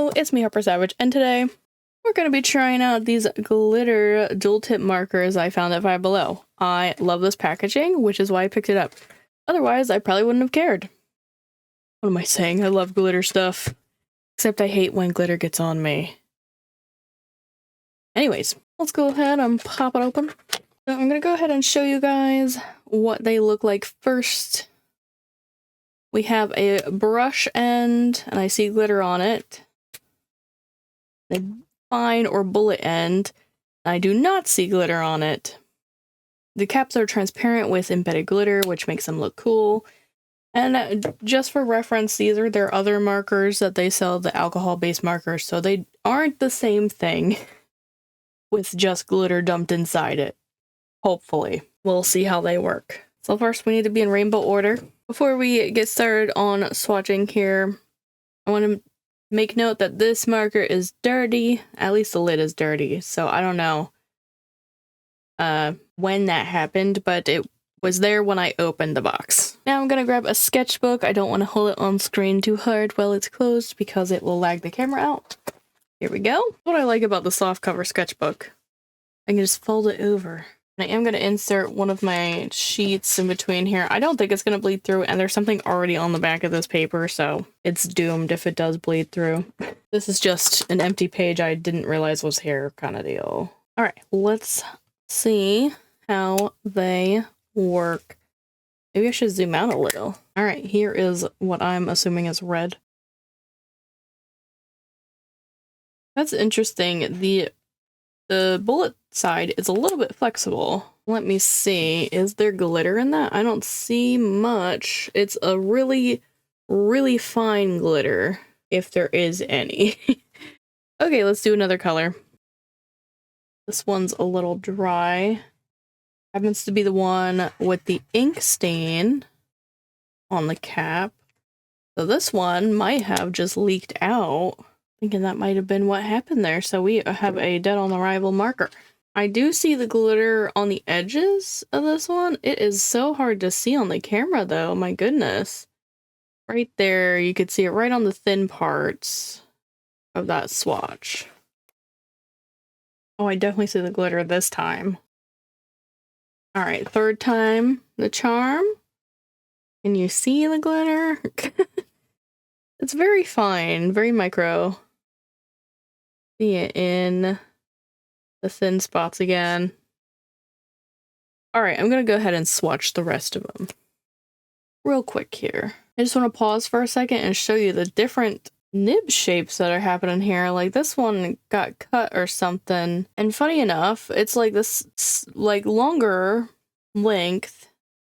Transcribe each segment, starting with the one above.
Hello, it's me, Harper Savage, and today we're going to be trying out these glitter dual tip markers I found at Five Below. I love this packaging, which is why I picked it up. Otherwise, I probably wouldn't have cared. What am I saying? I love glitter stuff. Except I hate when glitter gets on me. Anyways, let's go ahead and pop it open. So I'm going to go ahead and show you guys what they look like first. We have a brush end, and I see glitter on it. The fine or bullet end, I do not see glitter on it. The caps are transparent with embedded glitter, which makes them look cool. And just for reference, these are their other markers that they sell, the alcohol-based markers, so they aren't the same thing with just glitter dumped inside it. Hopefully. We'll see how they work. So first we need to be in rainbow order. Before we get started on swatching here, I want to make note that this marker is dirty. At least the lid is dirty, so I don't know when that happened, but it was there when I opened the box. Now I'm gonna grab a sketchbook. I don't want to hold it on screen too hard while it's closed because it will lag the camera out. Here we go. What I like about the soft cover sketchbook, I can just fold it over. I am going to insert one of my sheets in between here. I don't think it's going to bleed through, and there's something already on the back of this paper, so it's doomed if it does bleed through. This is just an empty page I didn't realize was here kind of deal. Alright, let's see how they work. Maybe I should zoom out a little. Alright, here is what I'm assuming is red. That's interesting. The bullet side is a little bit flexible. Let me see. Is there glitter in that? I don't see much. It's a really, really fine glitter, if there is any. Okay, let's do another color. This one's a little dry. Happens to be the one with the ink stain on the cap. So this one might have just leaked out. Thinking that might have been what happened there. So we have a dead on arrival marker. I do see the glitter on the edges of this one. It is so hard to see on the camera though, my goodness. Right there, you could see it right on the thin parts of that swatch. Oh, I definitely see the glitter this time. Alright, third time the charm. Can you see the glitter? It's very fine, very micro. See it in the thin spots again. Alright, I'm gonna go ahead and swatch the rest of them real quick here. I just want to pause for a second and show you the different nib shapes that are happening here. Like this one got cut or something, and funny enough, it's like this like longer length.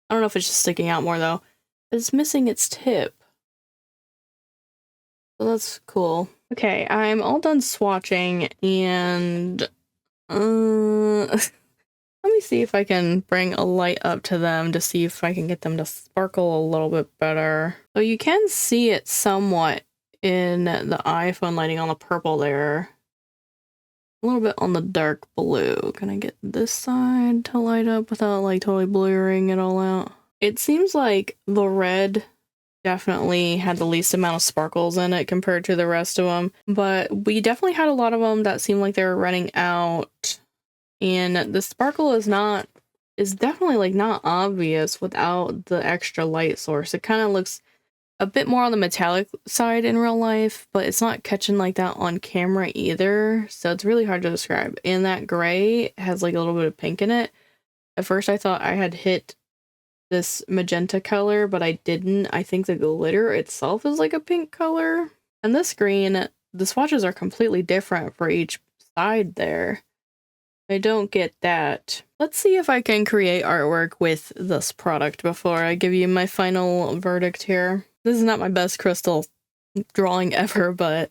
I don't know if it's just sticking out more though. It's missing its tip. So that's cool. Okay, I'm all done swatching, and let me see if I can bring a light up to them to see if I can get them to sparkle a little bit better. So you can see it somewhat in the iPhone lighting on the purple there. A little bit on the dark blue. Can I get this side to light up without like totally blurring it all out? It seems like the red definitely had the least amount of sparkles in it compared to the rest of them, but we definitely had a lot of them that seemed like they were running out, and the sparkle is definitely like not obvious without the extra light source. It kind of looks a bit more on the metallic side in real life, but it's not catching like that on camera either, so it's really hard to describe. And that gray has like a little bit of pink in it. At first I thought I had hit this magenta color, but I didn't. I think the glitter itself is like a pink color. And this green, the swatches are completely different for each side there. I don't get that. Let's see if I can create artwork with this product before I give you my final verdict here. This is not my best crystal drawing ever, but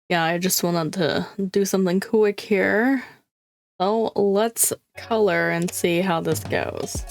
yeah, I just wanted to do something quick here. So let's color and see how this goes.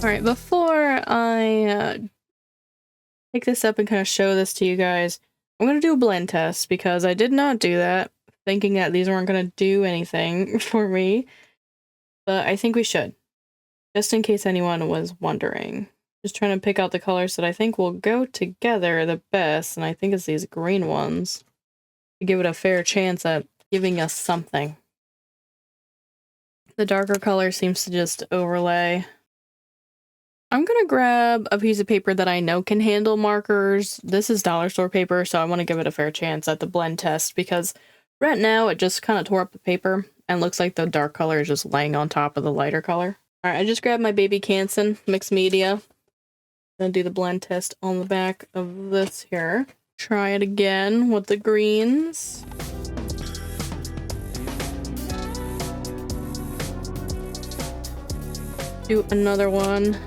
Alright, before I pick this up and kind of show this to you guys, I'm going to do a blend test because I did not do that, thinking that these weren't going to do anything for me. But I think we should, just in case anyone was wondering. Just trying to pick out the colors that I think will go together the best, and I think it's these green ones, to give it a fair chance at giving us something. The darker color seems to just overlay. I'm gonna grab a piece of paper that I know can handle markers. This is dollar store paper, so I want to give it a fair chance at the blend test, because right now it just kind of tore up the paper and looks like the dark color is just laying on top of the lighter color. Alright, I just grabbed my baby Canson mixed media. I'm gonna do the blend test on the back of this here. Try it again with the greens. Do another one.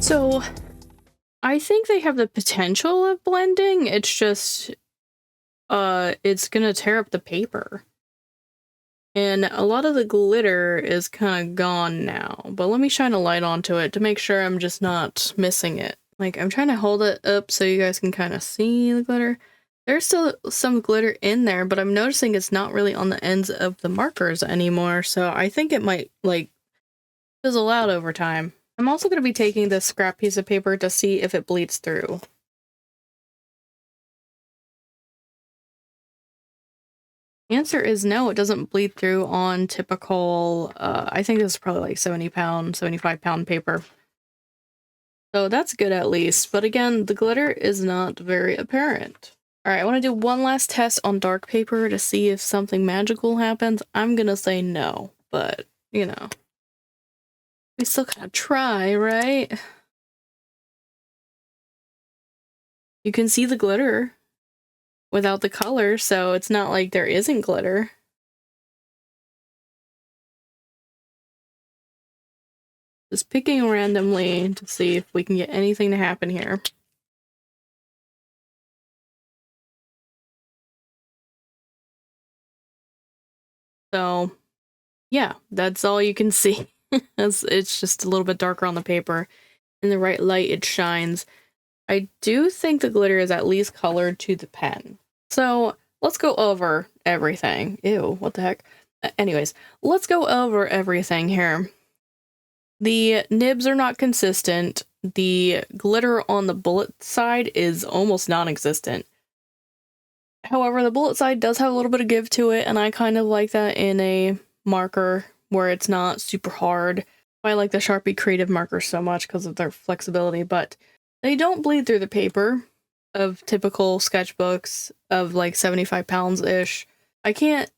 So I think they have the potential of blending. It's just it's gonna tear up the paper. And a lot of the glitter is kind of gone now, but let me shine a light onto it to make sure I'm just not missing it. Like, I'm trying to hold it up so you guys can kind of see the glitter. There's still some glitter in there, but I'm noticing it's not really on the ends of the markers anymore, so I think it might, like, fizzle out over time. I'm also going to be taking this scrap piece of paper to see if it bleeds through. Answer is no, it doesn't bleed through on typical, I think this is probably like 70-pound, 75-pound paper. So that's good at least, but again, the glitter is not very apparent. Alright, I want to do one last test on dark paper to see if something magical happens. I'm gonna say no, but, you know, we still gotta try, right? You can see the glitter without the color, so it's not like there isn't glitter. Just picking randomly to see if we can get anything to happen here. So, yeah, that's all you can see. It's just a little bit darker on the paper. In the right light, it shines. I do think the glitter is at least colored to the pen. So let's go over everything. Ew, what the heck? Anyways, let's go over everything here. The nibs are not consistent. The glitter on the bullet side is almost non-existent. However, the bullet side does have a little bit of give to it, and I kind of like that in a marker where it's not super hard. I like the Sharpie Creative markers so much because of their flexibility, but they don't bleed through the paper of typical sketchbooks of like 75 pounds-ish. I can't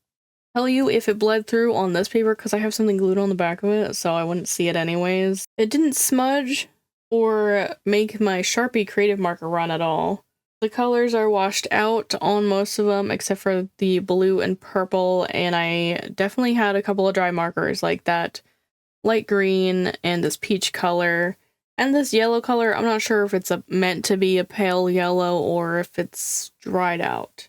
tell you if it bled through on this paper because I have something glued on the back of it, so I wouldn't see it anyways. It didn't smudge or make my Sharpie Creative marker run at all. The colors are washed out on most of them except for the blue and purple, and I definitely had a couple of dry markers like that light green and this peach color. And this yellow color, I'm not sure if it's meant to be a pale yellow or if it's dried out.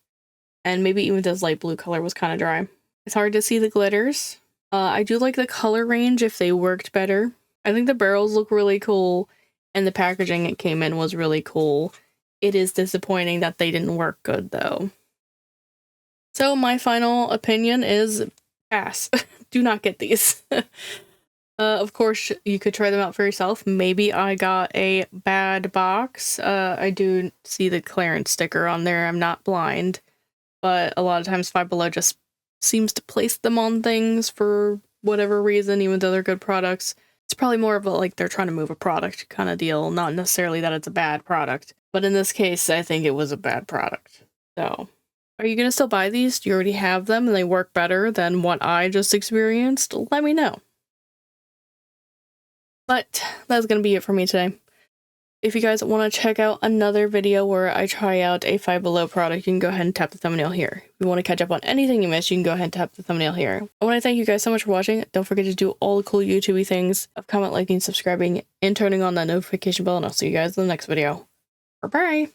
And maybe even this light blue color was kind of dry. It's hard to see the glitters. I do like the color range if they worked better. I think the barrels look really cool, and the packaging it came in was really cool. It is disappointing that they didn't work good, though. So my final opinion is pass. Do not get these. Of course, you could try them out for yourself. Maybe I got a bad box. I do see the clearance sticker on there. I'm not blind. But a lot of times Five Below just seems to place them on things for whatever reason, even though they're good products. It's probably more of a, like, they're trying to move a product kind of deal, not necessarily that it's a bad product. But in this case, I think it was a bad product. So, are you going to still buy these? Do you already have them and they work better than what I just experienced? Let me know. But that's going to be it for me today. If you guys want to check out another video where I try out a Five Below product, you can go ahead and tap the thumbnail here. If you want to catch up on anything you missed, you can go ahead and tap the thumbnail here. I want to thank you guys so much for watching. Don't forget to do all the cool YouTube-y things of comment, liking, subscribing, and turning on that notification bell, and I'll see you guys in the next video. Bye-bye!